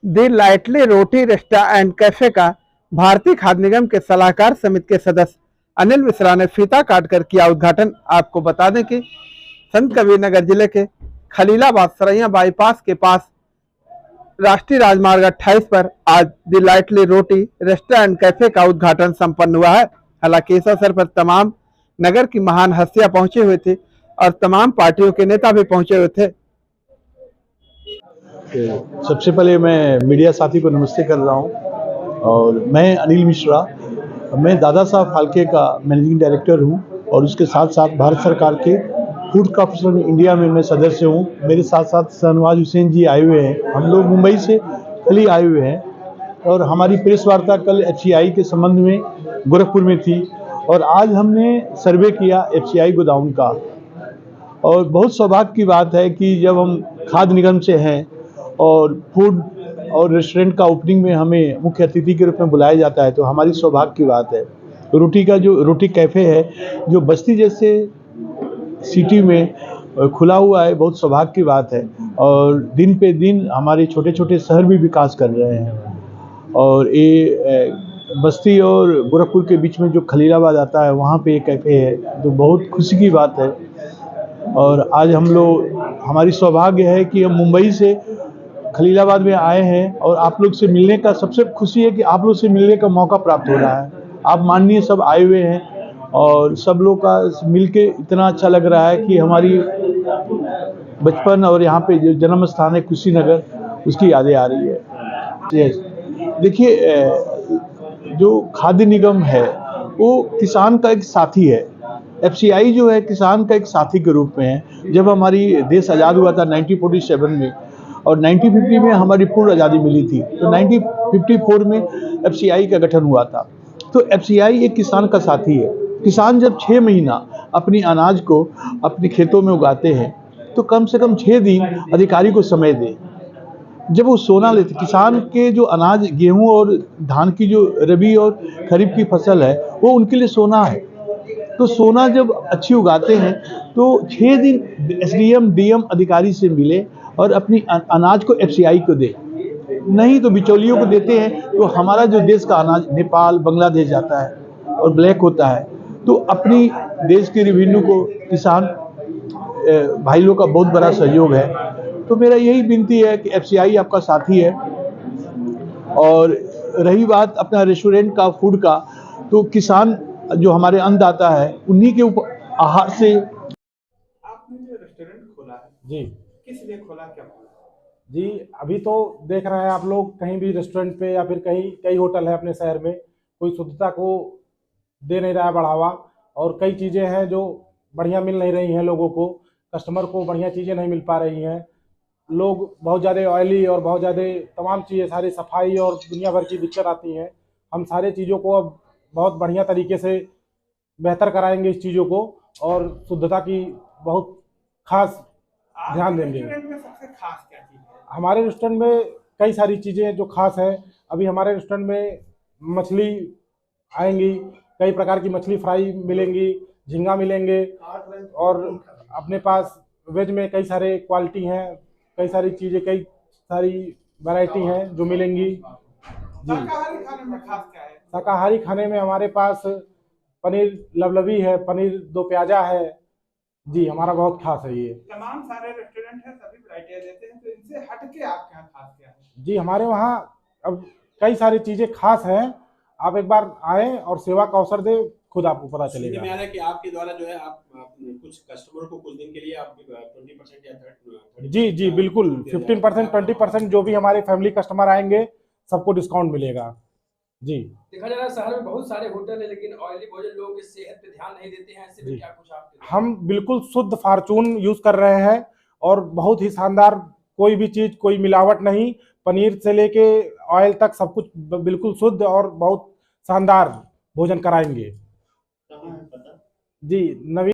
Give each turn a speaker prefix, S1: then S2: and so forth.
S1: The lightly roti resto and cafe का भारतीय खाद्य निगम के सलाहकार समिति के सदस्य अनिल मिश्रा ने फीता काटकर किया उद्घाटन। आपको बता दें कि संत कबीर नगर जिले के खलीलाबाद सरैया बाईपास के पास राष्ट्रीय राजमार्ग 28 पर आज the lightly roti resto and cafe का उद्घाटन संपन्न हुआ है। हालांकि इस अवसर पर तमाम नगर की महान हस्तियां पहुंची हुई थी और तमाम पार्टियों के नेता भी पहुंचे हुए थे।
S2: सबसे पहले मैं मीडिया साथी को नमस्ते कर रहा हूं और मैं अनिल मिश्रा, मैं दादा साहब फाल्के का मैनेजिंग डायरेक्टर हूं और उसके साथ साथ भारत सरकार के फूड कॉर्पोरेशन इंडिया में मैं सदस्य हूं। मेरे साथ साथ शहनवाज हुसैन जी आए हुए हैं। हम लोग मुंबई से कल ही आए हुए हैं और हमारी प्रेस वार्ता कल एफसीआई के संबंध में गोरखपुर में थी और आज हमने सर्वे किया एफसीआई गोदाम का। और बहुत सौभाग्य की बात है कि जब हम खाद्य निगम से हैं और फूड और रेस्टोरेंट का ओपनिंग में हमें मुख्य अतिथि के रूप में बुलाया जाता है तो हमारी सौभाग्य की बात है। रोटी कैफ़े है जो बस्ती जैसे सिटी में खुला हुआ है, बहुत सौभाग्य की बात है। और दिन पे दिन हमारे छोटे छोटे शहर भी विकास कर रहे हैं और ये बस्ती और गोरखपुर के बीच में जो खलीलाबाद आता है वहाँ पे एक कैफ़े है तो बहुत खुशी की बात है। और आज हमारी सौभाग्य है कि हम मुंबई से खलीलाबाद में आए हैं और आप लोग से मिलने का सबसे खुशी है कि आप लोग से मिलने का मौका प्राप्त हो रहा है। आप माननीय सब आए हुए हैं और सब लोग का मिलके इतना अच्छा लग रहा है कि हमारी बचपन और यहाँ पे जो जन्म स्थान है कुशीनगर, उसकी यादें आ रही है। देखिए, जो खाद्य निगम है वो किसान का एक साथी है। एफसीआई जो है किसान का एक साथी के रूप में है। जब हमारी देश आज़ाद हुआ था 1947 में और 1950 में हमारी पूर्ण आज़ादी मिली थी तो 1954 में एफसीआई का गठन हुआ था। तो एफसीआई एक किसान का साथी है। किसान जब 6 महीना अपनी अनाज को अपने खेतों में उगाते हैं तो कम से कम 6 दिन अधिकारी को समय दें। जब वो सोना लेते, किसान के जो अनाज गेहूं और धान की जो रबी और खरीफ की फसल है वो उनके लिए सोना है। तो सोना जब अच्छी उगाते हैं तो 6 दिन एसडीएम डीएम अधिकारी से मिले और अपनी अनाज को एफसीआई को दे, नहीं तो बिचौलियों को देते हैं तो हमारा जो देश का अनाज नेपाल बांग्लादेश जाता है और ब्लैक होता है। तो अपनी देश के रेवेन्यू को किसान भाई लोग का बहुत बड़ा सहयोग है। तो मेरा यही विनती है कि एफसीआई आपका साथी है। और रही बात अपना रेस्टोरेंट का फूड का, तो किसान जो हमारे अन्नदाता है उन्हीं के ऊपर आहार से।
S1: आपने जो रेस्टोरेंट खोला है
S3: जी
S1: किस लिए खोला, क्या खोला?
S3: जी, अभी तो देख रहे हैं आप लोग कहीं भी रेस्टोरेंट पे या फिर कई होटल है अपने शहर में, कोई शुद्धता को दे नहीं रहा है बढ़ावा और कई चीज़ें हैं जो बढ़िया मिल नहीं रही हैं लोगों को, कस्टमर को बढ़िया चीज़ें नहीं मिल पा रही हैं। लोग बहुत ज़्यादा ऑयली और बहुत ज़्यादा तमाम चीज़ें, सारी सफाई और दुनिया भर की दिक्कत आती हैं। हम सारे चीज़ों को अब बहुत बढ़िया तरीके से बेहतर कराएंगे इस चीज़ों को और शुद्धता की बहुत खास ध्यान देंगे।
S1: रेस्टोरेंट में सबसे खास क्या चीज़ है?
S3: हमारे रेस्टोरेंट में कई सारी चीज़ें जो खास है। अभी हमारे रेस्टोरेंट में मछली आएंगी, कई प्रकार की मछली फ्राई मिलेंगी, झींगा मिलेंगे और अपने पास वेज में कई सारे क्वालिटी हैं, कई सारी चीज़ें, कई सारी वैरायटी हैं जो मिलेंगी। जी,
S1: शाकाहारी खाने में खास क्या है?
S3: शाकाहारी खाने में हमारे पास पनीर लवलवी है, पनीर दो प्याजा है। जी, हमारा बहुत खास है ये।
S1: तमाम सारे रेस्टोरेंट हैं, सभी वैरायटियां देते हैं, तो इनसे हटके आपके यहाँ खास क्या है?
S3: जी, हमारे वहाँ अब कई सारी चीज़ें खास हैं। आप एक बार आएँ और सेवा का अवसर दें, खुद आपको पता चलेगा।
S4: में आ रहा है कि आपके द्वारा जो है आप कुछ कस्टमर को कुछ दिन के लिए आप 20% या 30%
S3: जी जी, बिल्कुल 15% 20% जो भी हमारे फैमिली कस्टमर आएंगे सबको डिस्काउंट मिलेगा। जी,
S5: देखा जा रहा है शहर में बहुत सारे होटल है लेकिन ऑयली भोजन लोगों की सेहत पे ध्यान नहीं देते हैं। ऐसे में क्या कुछ आपके?
S3: हम बिल्कुल शुद्ध फार्चून यूज़ कर रहे हैं और बहुत ही शानदार, कोई भी चीज़, कोई मिलावट नहीं, पनीर से लेके ऑयल तक सब कुछ बिल्कुल शुद्ध और बहुत शानदार भोजन कराएंगे। जी, नवीन।